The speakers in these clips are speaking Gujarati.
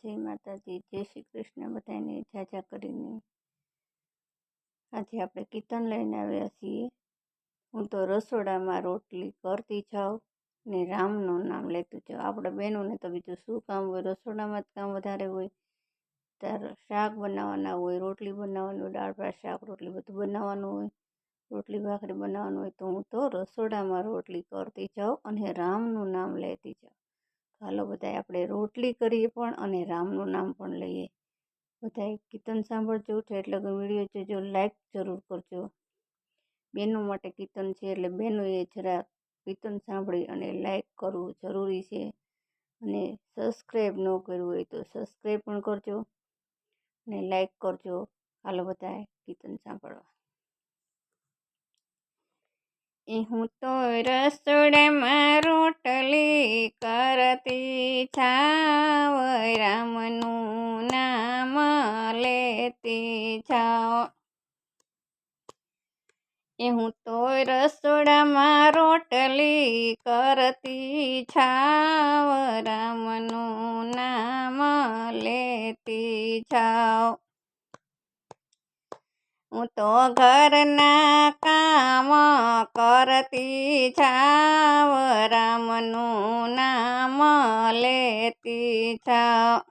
જય માતાજી, જય શ્રી કૃષ્ણ બધાને જાજા કરીને. આજે આપણે કીર્તન લઈને આવ્યા છીએ. હું તો રસોડામાં રોટલી કરતી જાઉં ને રામનું નામ લેતું જાઉં. આપણે બહેનોને તો બીજું શું કામ હોય, રસોડામાં જ કામ વધારે હોય. ત્યારે શાક બનાવવાના હોય, રોટલી બનાવવાની હોય, દાળ ભાત શાક રોટલી બધું બનાવવાનું હોય, રોટલી ભાખરી બનાવવાનું હોય. તો હું તો રસોડામાં રોટલી કરતી જાઉં અને રામનું નામ લેતી જાઉં. હાલો બધાય આપણે રોટલી કરીએ પણ અને રામનું નામ પણ લઈએ. બધાય કીર્તન સાંભળજો, એટલે કે વિડીયો જોજો, લાઈક જરૂર કરજો. બહેનો માટે કીર્તન છે એટલે બહેનોએ જરા કીર્તન સાંભળી અને લાઈક કરવું જરૂરી છે. અને સબસ્ક્રાઈબ ન કર્યું હોય તો સબસ્ક્રાઈબ પણ કરજો અને લાઈક કરજો. હાલો બધાય કીર્તન સાંભળવા. હું તો રસોડામાં રોટલી કરતી જાવ, રામનું નામ લેતી જાઓ. હું તો રસોડામાં રોટલી કરતી જાવ, રામનું નામ લેતી જાઓ. હું તો ઘરના કામ કરતી જાવ, રામનું નામ લેતી જાવ.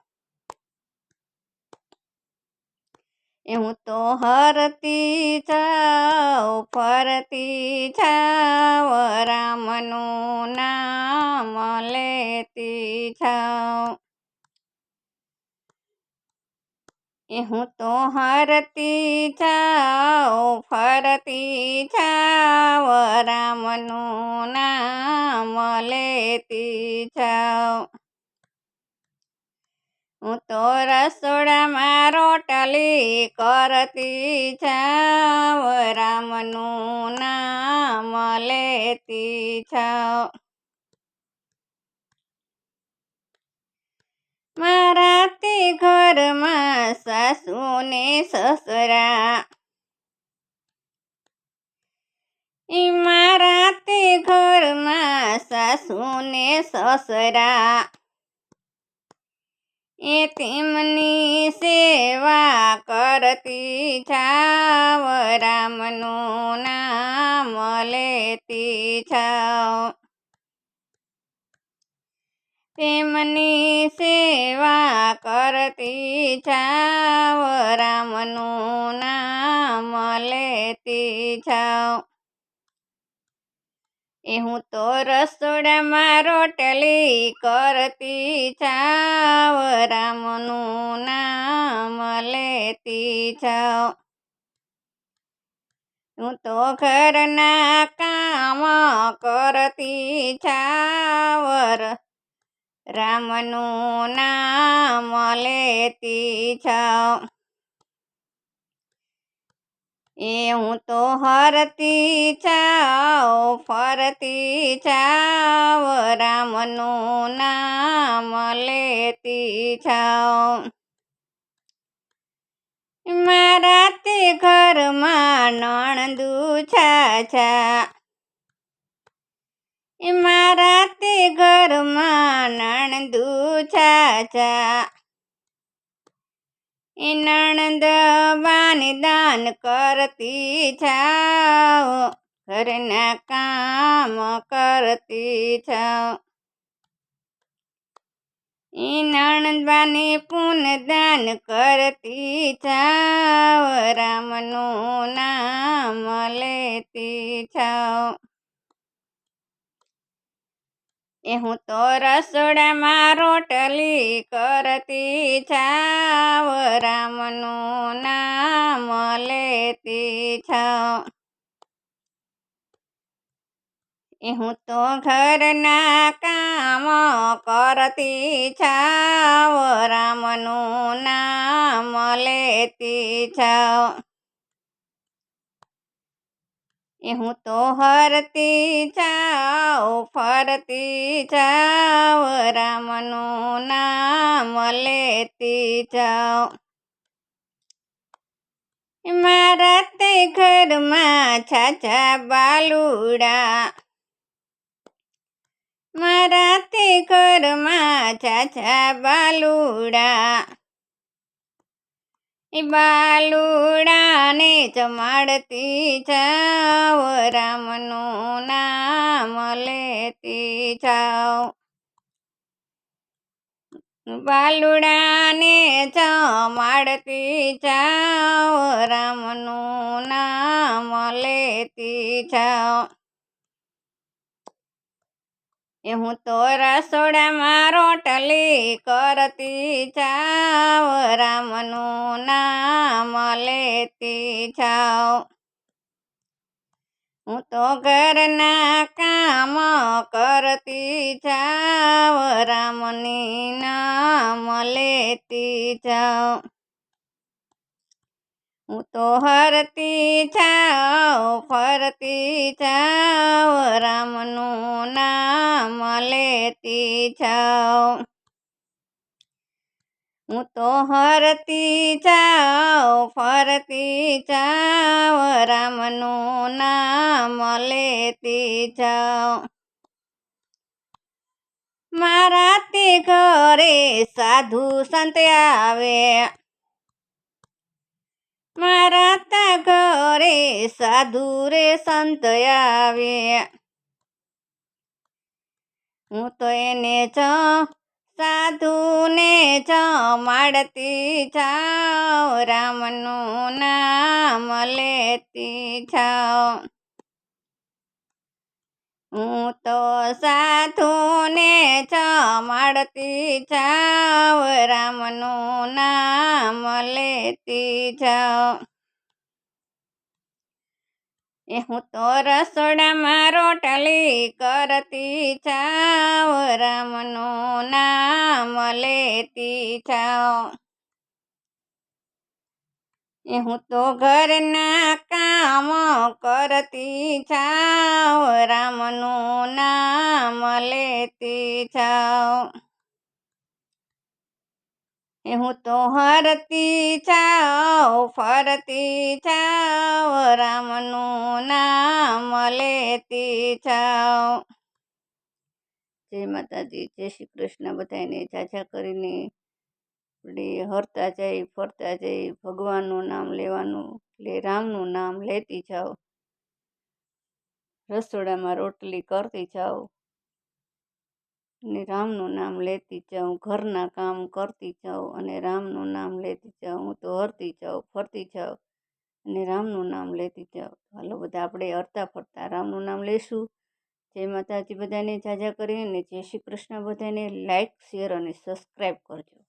હું તો હરતી જાઉં, ફરતી જાવ, રામનું નામ લેતી જાઉં. હું તો હરતી જાઉં, ફરતી જાવ, રામનું નામ લેતી જાઉં. હું તો રસોડામાં રોટલી કરતી જાવ, રામનું નામ લેતી જાઉં. મારાથી ઘરમાં સાસુ ને સસરા, મારાથી ઘરમાં સાસુ ને સસરા, તેમની સેવા કરતી જાવ, રામનું નામ લેતી જાઉં. તેમની સેવા કરતી જાવ, રામનું નામ લેતી જાઉં. હું તો રસોડામાં રોટલી કરતી જાવ, રામનું નામ લેતી જાઉં. હું તો ઘરના કામ કરતી જાવ, રામનું નામ લેતી જાઉં. હું તો હરતી જાઉં, ફરતી જાવ, રામનું નામ લેતી જાઉં. મારાથી ઘરમાં નણંદુ છાછા, મારાથી ઘરમાં નણંદુ છાછા, નણંદ બાને દાન કરતી જાઓ, ઘરના કામ કરતી જાઓ. નણંદ બાને પુનદાન કરતી જાઓ, રામનું નામ લેતી જાઓ. હું તો રસોડામાં રોટલી કરતી જાવ, રામનું નામ લેતી જાઉં. હું તો ઘરના કામ કરતી જાવ, રામનું નામ લેતી જાઉં. હું તો હરતી જાઉં, ફરતી જાવ, રામનું નામ લેતી જાઉં. મારા તે ઘરમાં છાછા બાલુડા, મારા તે ઘરમાં ચાચા બાલુડા, એ બાલુડાને જમાડતી જાઓ, રામનું નામ લેતી જાઓ. બાલુડાને જમાડતી જાઓ, રામનું નામ લેતી જાઓ. એ હું તો રસોડામાં રોટલી કરતી જાઓ, રામનું નામ લેતી જાઓ. હું તો ઘરના કામ કરતી જાઓ, રામની નામ લેતી જાઓ. હું તો હરતી જાઓ, ફરતી જાઓ, રામનું નામ લેતી જાઓ. હું તો હરતી જાઓ, ફરતી જાઓ, રામનું નામ લેતી જાઓ. મારા તે ઘરે સાધુ સંત આવે, મારા તા ઘરે સાધુ રે સંત આવે. હું તો એને સાધુને જમાડતી જાઓ, રામનું નામ લેતી જાઓ. હું તો સાધુને જમાડતી જાઓ, રામનું નામ લેતી જાઓ. એ હું તો રસોડામાં રોટલી કરતી જાઓ, રામનું નામ લેતી જાઓ. એ હું તો ઘરના કામ કરતી જાઓ, રામનું નામ લેતી જાઓ. એ હું તો હરતી જાઓ, ફરતી જાઓ, રામનું નામ લેતી જાઓ. જય માતાજી, જય શ્રી કૃષ્ણ. બધાને જાજા કરીને આપણે હરતા જઈ ફરતા જઈ ભગવાનનું નામ લેવાનું, એટલે રામનું નામ લેતી જાઓ. રસોડામાં રોટલી કરતી જાઓ અને રામનું નામ લેતી જાઉં. ઘરના કામ કરતી જાઉં અને રામનું નામ લેતી જાઉં. હું તો હરતી જાઉં, ફરતી જાઉં અને રામનું નામ લેતી જાઉં. હાલો બધા આપણે હરતા ફરતા રામનું નામ લેશું. જય માતાજી બધાને જાજા કરીને. જય શ્રી કૃષ્ણ. બધાને લાઈક, શેર અને સબસ્ક્રાઈબ કરજો.